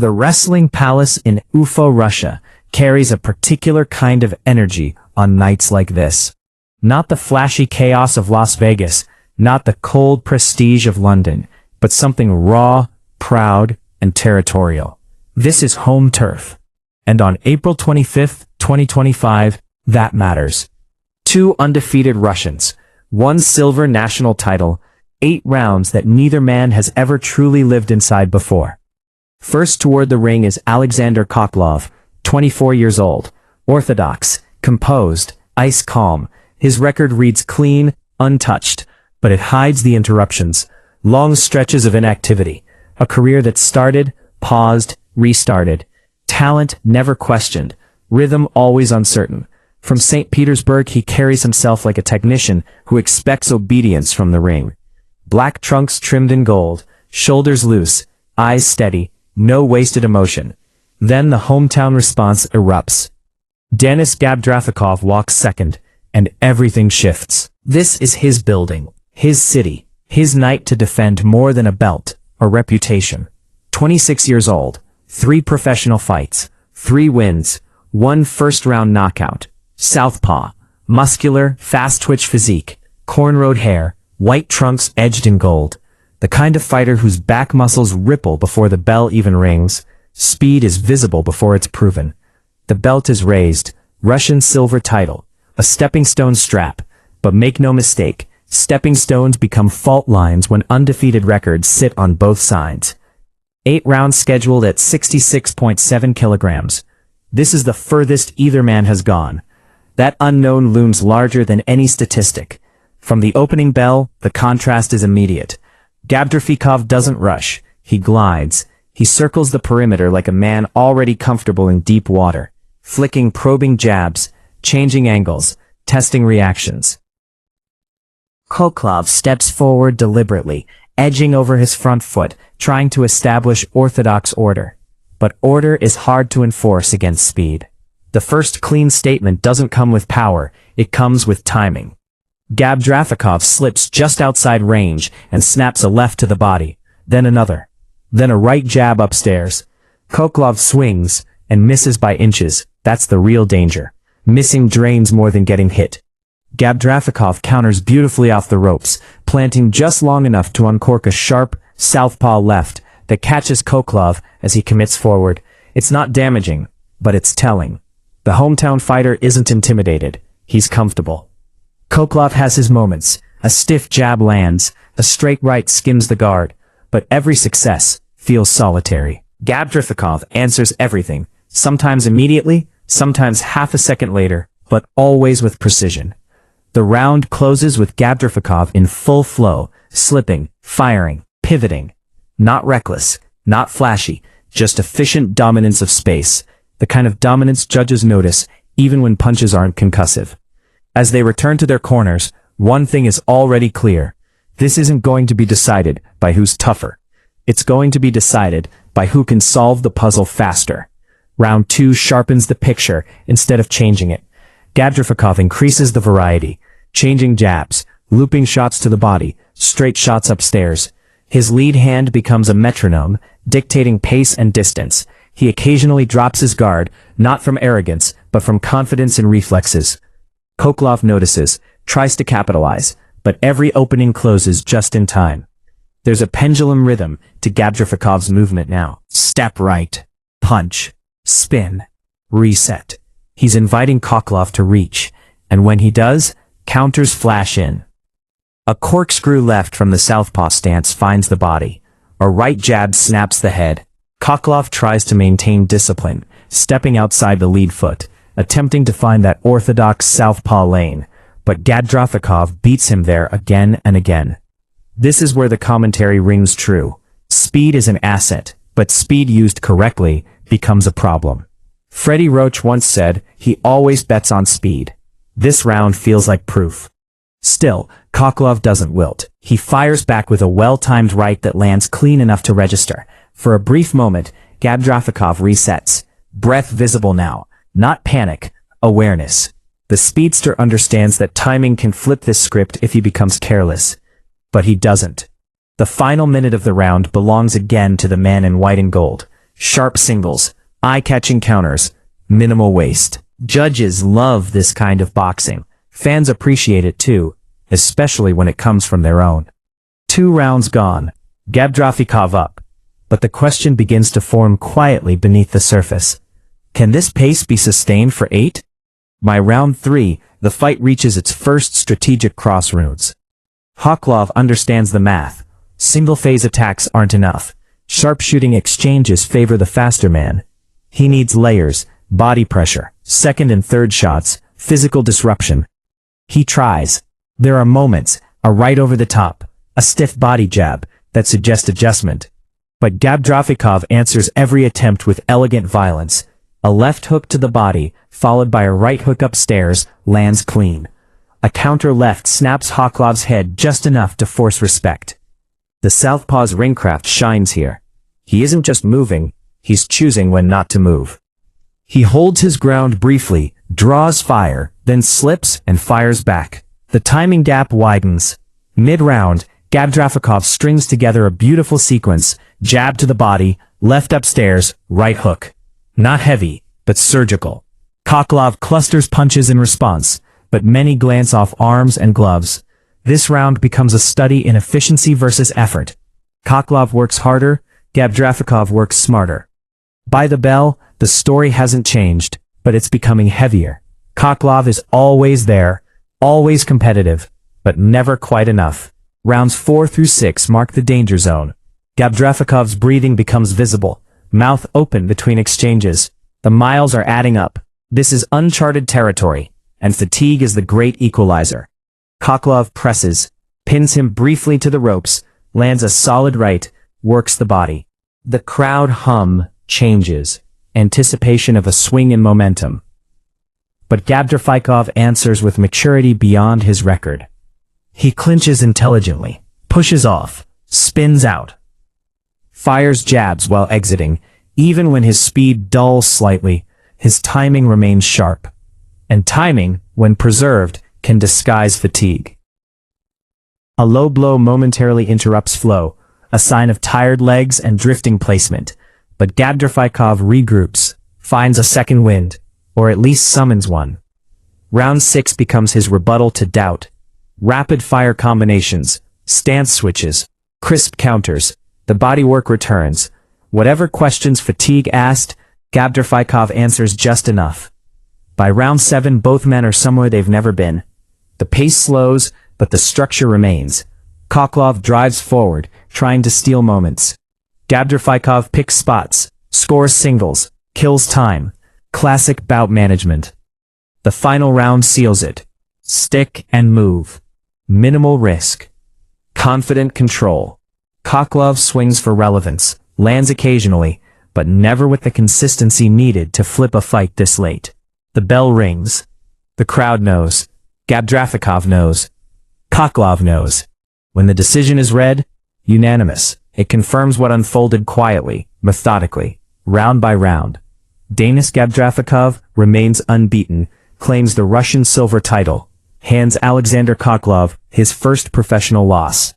The wrestling palace in Ufa, Russia, carries a particular kind of energy on nights like this. Not the flashy chaos of Las Vegas, not the cold prestige of London, but something raw, proud, and territorial. This is home turf. And on April 25, 2025, that matters. 2 undefeated Russians, 1 silver national title, 8 rounds that neither man has ever truly lived inside before. First toward the ring is Alexander Khokhlov, 24 years old, orthodox, composed, ice calm. His record reads clean, untouched, but it hides the interruptions, long stretches of inactivity, a career that started, paused, restarted, talent never questioned, rhythm always uncertain. From St. Petersburg he carries himself like a technician who expects obedience from the ring. Black trunks trimmed in gold, shoulders loose, eyes steady, no wasted emotion. Then the hometown response erupts. Denis Gabdrafikov walks second, and everything shifts. This is his building, his city, his night to defend more than a belt, a reputation. 26 years old, 3 professional fights, 3 wins, 1 first-round knockout. Southpaw, muscular, fast-twitch physique, cornrowed hair, white trunks edged in gold. The kind of fighter whose back muscles ripple before the bell even rings. Speed is visible before it's proven. The belt is raised, Russian silver title, a stepping stone strap. But make no mistake, stepping stones become fault lines when undefeated records sit on both sides. 8 rounds scheduled at 66.7 kilograms. This is the furthest either man has gone. That unknown looms larger than any statistic. From the opening bell, the contrast is immediate. Gabdrafikov doesn't rush. He glides. He circles the perimeter like a man already comfortable in deep water, flicking probing jabs, changing angles, testing reactions. Khokhlov steps forward deliberately, edging over his front foot, trying to establish orthodox order. But order is hard to enforce against speed. The first clean statement doesn't come with power, it comes with timing. Gabdrafikov slips just outside range and snaps a left to the body, then another, then a right jab upstairs. Khokhlov swings and misses by inches. That's the real danger. Missing drains more than getting hit. Gabdrafikov counters beautifully off the ropes, planting just long enough to uncork a sharp, southpaw left that catches Khokhlov as he commits forward. It's not damaging, but it's telling. The hometown fighter isn't intimidated. He's comfortable. Khokhlov has his moments. A stiff jab lands, a straight right skims the guard, but every success feels solitary. Gabdrafikov answers everything, sometimes immediately, sometimes half a second later, but always with precision. The round closes with Gabdrafikov in full flow, slipping, firing, pivoting. Not reckless, not flashy, just efficient dominance of space, the kind of dominance judges notice even when punches aren't concussive. As they return to their corners, one thing is already clear. This isn't going to be decided by who's tougher. It's going to be decided by who can solve the puzzle faster. Round 2 sharpens the picture instead of changing it. Gabdrafikov increases the variety, changing jabs, looping shots to the body, straight shots upstairs. His lead hand becomes a metronome, dictating pace and distance. He occasionally drops his guard, not from arrogance, but from confidence and reflexes. Khokhlov notices, tries to capitalize, but every opening closes just in time. There's a pendulum rhythm to Gabdrafikov's movement now. Step right, punch, spin, reset. He's inviting Khokhlov to reach, and when he does, counters flash in. A corkscrew left from the southpaw stance finds the body. A right jab snaps the head. Khokhlov tries to maintain discipline, stepping outside the lead foot, attempting to find that orthodox southpaw lane, but Gabdrafikov beats him there again and again. This is where the commentary rings true. Speed is an asset, but speed used correctly becomes a problem. Freddie Roach once said, he always bets on speed. This round feels like proof. Still, Khokhlov doesn't wilt. He fires back with a well-timed right that lands clean enough to register. For a brief moment, Gabdrafikov resets. Breath visible now. Not panic, awareness. The speedster understands that timing can flip this script if he becomes careless. But he doesn't. The final minute of the round belongs again to the man in white and gold. Sharp singles, eye-catching counters, minimal waste. Judges love this kind of boxing. Fans appreciate it too, especially when it comes from their own. 2 rounds gone. Gabdrafikov up. But the question begins to form quietly beneath the surface. Can this pace be sustained for 8? By round 3, the fight reaches its first strategic crossroads. Khokhlov understands the math. Single-phase attacks aren't enough. Sharpshooting exchanges favor the faster man. He needs layers, body pressure, second and third shots, physical disruption. He tries. There are moments, a right over the top, a stiff body jab, that suggest adjustment. But Gabdrafikov answers every attempt with elegant violence. A left hook to the body, followed by a right hook upstairs, lands clean. A counter left snaps Khokhlov's head just enough to force respect. The Southpaw's ringcraft shines here. He isn't just moving, he's choosing when not to move. He holds his ground briefly, draws fire, then slips and fires back. The timing gap widens. Mid-round, Gabdrafikov strings together a beautiful sequence, jab to the body, left upstairs, right hook. Not heavy, but surgical. Khokhlov clusters punches in response, but many glance off arms and gloves. This round becomes a study in efficiency versus effort. Khokhlov works harder, Gabdrafikov works smarter. By the bell, the story hasn't changed, but it's becoming heavier. Khokhlov is always there, always competitive, but never quite enough. Rounds 4 through 6 mark the danger zone. Gabdrafikov's breathing becomes visible, mouth open between exchanges. The miles are adding up. This is uncharted territory, and fatigue is the great equalizer. Khokhlov presses, pins him briefly to the ropes, lands a solid right, works the body. The crowd hum changes, anticipation of a swing in momentum. But Gabdrafikov answers with maturity beyond his record. He clinches intelligently, pushes off, spins out, fires jabs while exiting. Even when his speed dulls slightly, his timing remains sharp. And timing, when preserved, can disguise fatigue. A low blow momentarily interrupts flow, a sign of tired legs and drifting placement. But Gabdrafikov regroups, finds a second wind, or at least summons one. Round 6 becomes his rebuttal to doubt. Rapid-fire combinations, stance switches, crisp counters, the bodywork returns. Whatever questions fatigue asked, Gabdrafikov answers just enough. By round 7, both men are somewhere they've never been. The pace slows, but the structure remains. Khokhlov drives forward, trying to steal moments. Gabdrafikov picks spots, scores singles, kills time. Classic bout management. The final round seals it. Stick and move. Minimal risk. Confident control. Khokhlov swings for relevance, lands occasionally, but never with the consistency needed to flip a fight this late. The bell rings. The crowd knows. Gabdrafikov knows. Khokhlov knows. When the decision is read, unanimous, it confirms what unfolded quietly, methodically, round by round. Denis Gabdrafikov remains unbeaten, claims the Russian silver title, hands Alexander Khokhlov his first professional loss.